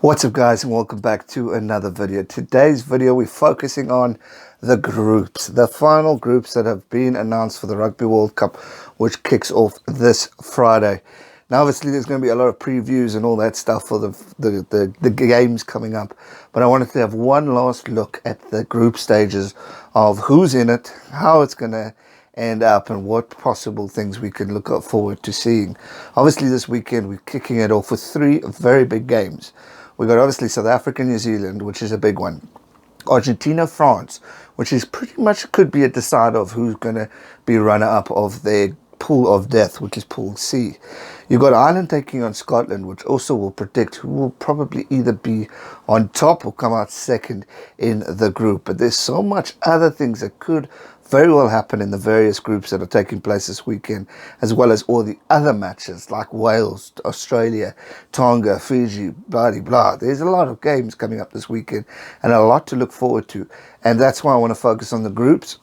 What's up, guys, and welcome back to another video. Today's video we're focusing on the groups, the final groups that have been announced for the Rugby World Cup, which kicks off this Friday. Now obviously there's going to be a lot of previews and all that stuff for the games coming up, but I wanted to have one last look at the group stages of who's in it, how it's going to end up, and what possible things we can look forward to seeing. Obviously this weekend we're kicking it off with three very big games. We got obviously South Africa, New Zealand, which is a big one. Argentina, France, which is pretty much could be a decider of who's going to be runner-up of their pool of death, which is Pool C. You've got Ireland taking on Scotland, which also will predict who will probably either be on top or come out second in the group. But there's so much other things that could very well happen in the various groups that are taking place this weekend, as well as all the other matches like Wales, Australia, Tonga, Fiji, blah, blah, blah. There's a lot of games coming up this weekend and a lot to look forward to. And that's why I want to focus on the groups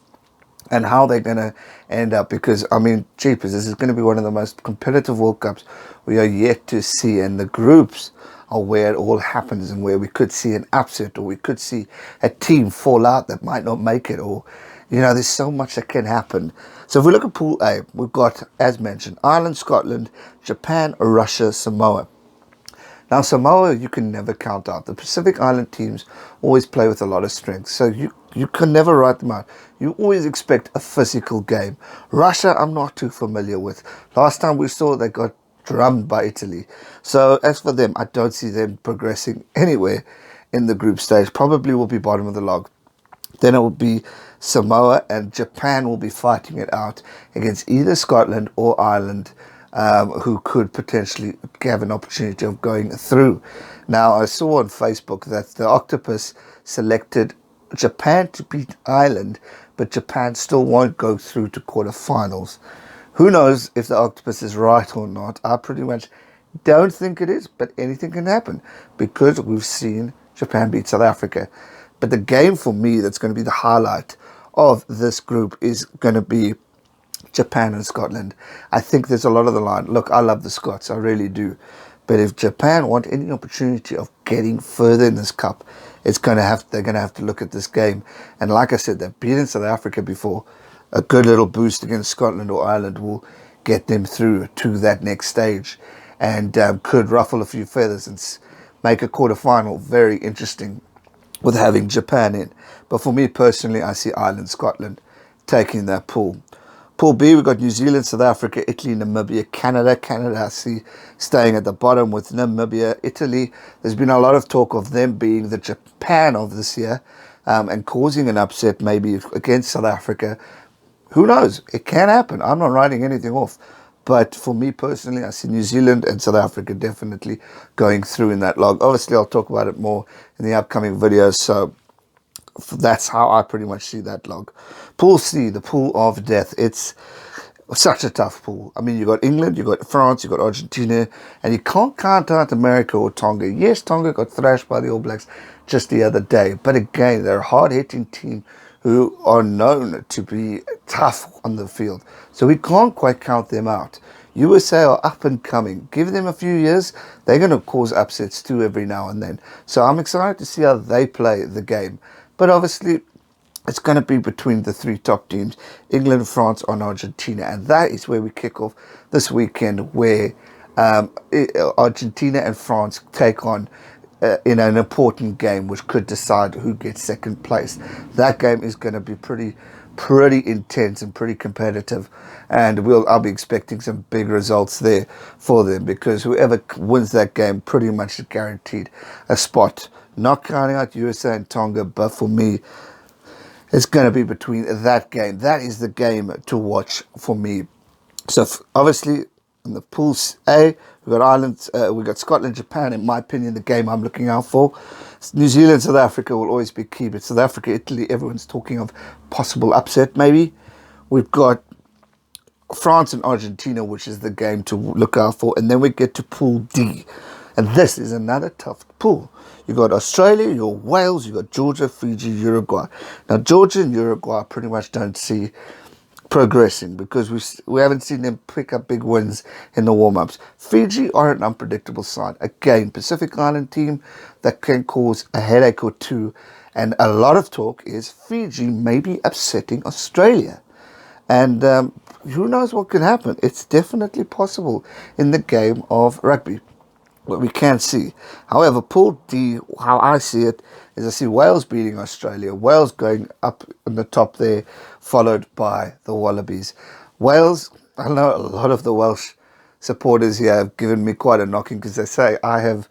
and how they're going to end up, because, I mean, jeepers, this is going to be one of the most competitive World Cups we are yet to see, and the groups are where it all happens and where we could see an upset, or we could see a team fall out that might not make it, or, you know, there's so much that can happen. So if we look at Pool A, we've got, as mentioned, Ireland, Scotland, Japan, Russia, Samoa. Now, Samoa, you can never count out. The Pacific Island teams always play with a lot of strength, so you can never write them out. You always expect a physical game. Russia, I'm not too familiar with. Last time we saw, they got drummed by Italy. So as for them, I don't see them progressing anywhere in the group stage. Probably will be bottom of the log. Then it will be Samoa, and Japan will be fighting it out against either Scotland or Ireland, who could potentially have an opportunity of going through. Now, I saw on Facebook that the Octopus selected Japan to beat Ireland, but Japan still won't go through to quarterfinals. Who knows if the Octopus is right or not? I pretty much don't think it is, but anything can happen because we've seen Japan beat South Africa. But the game for me that's going to be the highlight of this group is going to be Japan and Scotland. I think there's a lot of the line. Look, I love the Scots, I really do. But if Japan want any opportunity of getting further in this cup, they're going to have to look at this game. And like I said, they've beaten South Africa before. A good little boost against Scotland or Ireland will get them through to that next stage, and could ruffle a few feathers and make a quarterfinal very interesting with having Japan in. But for me personally, I see Ireland, Scotland taking that pool. Pool B, we've got New Zealand, South Africa, Italy, Namibia, Canada. Canada, I see staying at the bottom with Namibia. Italy, there's been a lot of talk of them being the Japan of this year, and causing an upset maybe against South Africa. Who knows? It can happen. I'm not writing anything off. But for me personally, I see New Zealand and South Africa definitely going through in that log. Obviously, I'll talk about it more in the upcoming videos. So that's how I pretty much see that log. Pool C, the pool of death. It's such a tough pool. I mean, you got England, you got France, you got Argentina, and you can't count out America or Tonga. Yes, Tonga got thrashed by the All Blacks just the other day, but again, they're a hard-hitting team who are known to be tough on the field. So we can't quite count them out. USA are up and coming. Give them a few years, they're going to cause upsets too every now and then. So I'm excited to see how they play the game. But obviously, it's going to be between the three top teams, England, France, and Argentina. And that is where we kick off this weekend, where Argentina and France take on in an important game which could decide who gets second place. That game is going to be pretty intense and pretty competitive, and I'll be expecting some big results there for them, because whoever wins that game pretty much is guaranteed a spot. Not counting out USA and Tonga, but for me, it's going to be between that game. That is the game to watch for me. So obviously, in the Pool A, we've got Ireland, we've got Scotland, Japan. In my opinion, the game I'm looking out for. New Zealand, South Africa will always be key, but South Africa, Italy, everyone's talking of possible upset maybe. We've got France and Argentina, which is the game to look out for. And then we get to Pool D. And this is another tough pool. You got Australia, you got Wales, you got Georgia, Fiji, Uruguay. Now, Georgia and Uruguay pretty much don't see progressing, because we haven't seen them pick up big wins in the warm-ups. Fiji are an unpredictable side. Again, Pacific Island team that can cause a headache or two. And a lot of talk is Fiji may be upsetting Australia. And who knows what can happen. It's definitely possible in the game of rugby. What we can see. However, Pool D, how I see it, is I see Wales beating Australia. Wales going up in the top there, followed by the Wallabies. Wales, I know a lot of the Welsh supporters here have given me quite a knocking because they say I have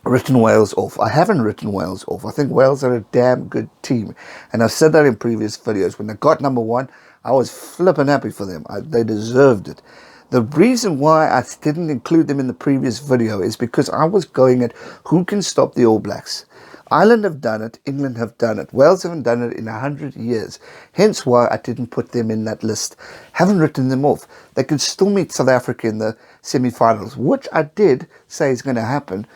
written Wales off. I haven't written Wales off. I think Wales are a damn good team. And I've said that in previous videos. When they got number one, I was flipping happy for them. They deserved it. The reason why I didn't include them in the previous video is because I was going at who can stop the All Blacks. Ireland have done it. England have done it. Wales haven't done it in 100 years. Hence why I didn't put them in that list. Haven't written them off. They could still meet South Africa in the semi-finals, which I did say is going to happen.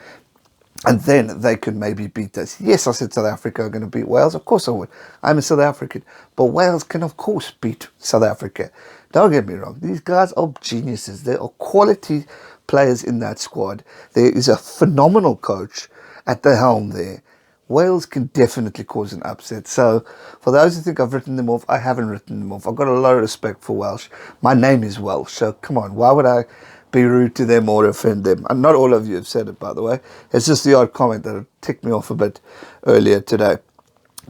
And then they could maybe beat us. Yes, I said South Africa are going to beat Wales. Of course I would. I'm a South African. But Wales can, of course, beat South Africa. Don't get me wrong. These guys are geniuses. There are quality players in that squad. There is a phenomenal coach at the helm there. Wales can definitely cause an upset. So, for those who think I've written them off, I haven't written them off. I've got a lot of respect for Welsh. My name is Welsh. So, come on. Why would I be rude to them or offend them? And not all of you have said it, by the way. It's just the odd comment that ticked me off a bit earlier today.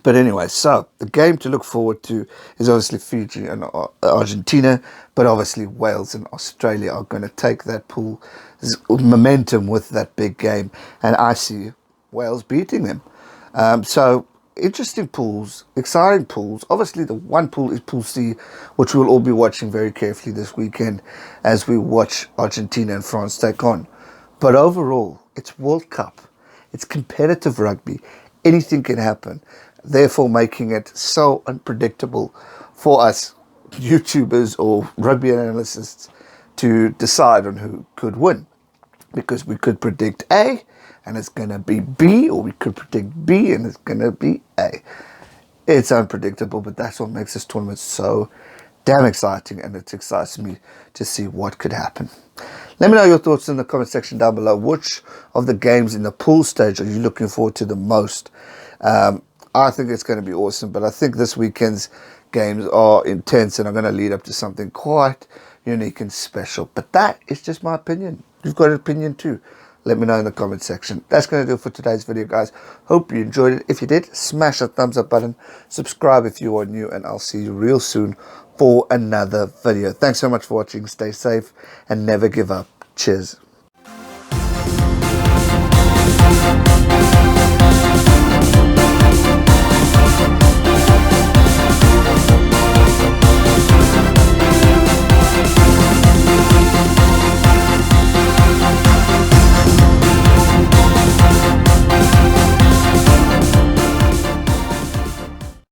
But anyway, so the game to look forward to is obviously Fiji and Argentina, but obviously Wales and Australia are going to take that pool momentum with that big game, and I see Wales beating them. So interesting pools, exciting pools. Obviously the one pool is Pool C, which we'll all be watching very carefully this weekend as we watch Argentina and France take on. But overall, it's World Cup. It's competitive rugby. Anything can happen. Therefore making it so unpredictable for us YouTubers or rugby analysts to decide on who could win. Because we could predict A and it's going to be B, or we could predict B and it's going to be A. It's unpredictable, but that's what makes this tournament so damn exciting, and it excites me to see what could happen. Let me know your thoughts in the comment section down below. Which of the games in the pool stage are you looking forward to the most? I think it's going to be awesome, but I think this weekend's games are intense and are going to lead up to something quite unique and special. But that is just my opinion. You've got an opinion too. Let me know in the comment section. That's going to do it for today's video, guys. Hope you enjoyed it. If you did, smash that thumbs up button. Subscribe if you are new, and I'll see you real soon for another video. Thanks so much for watching. Stay safe and never give up. Cheers.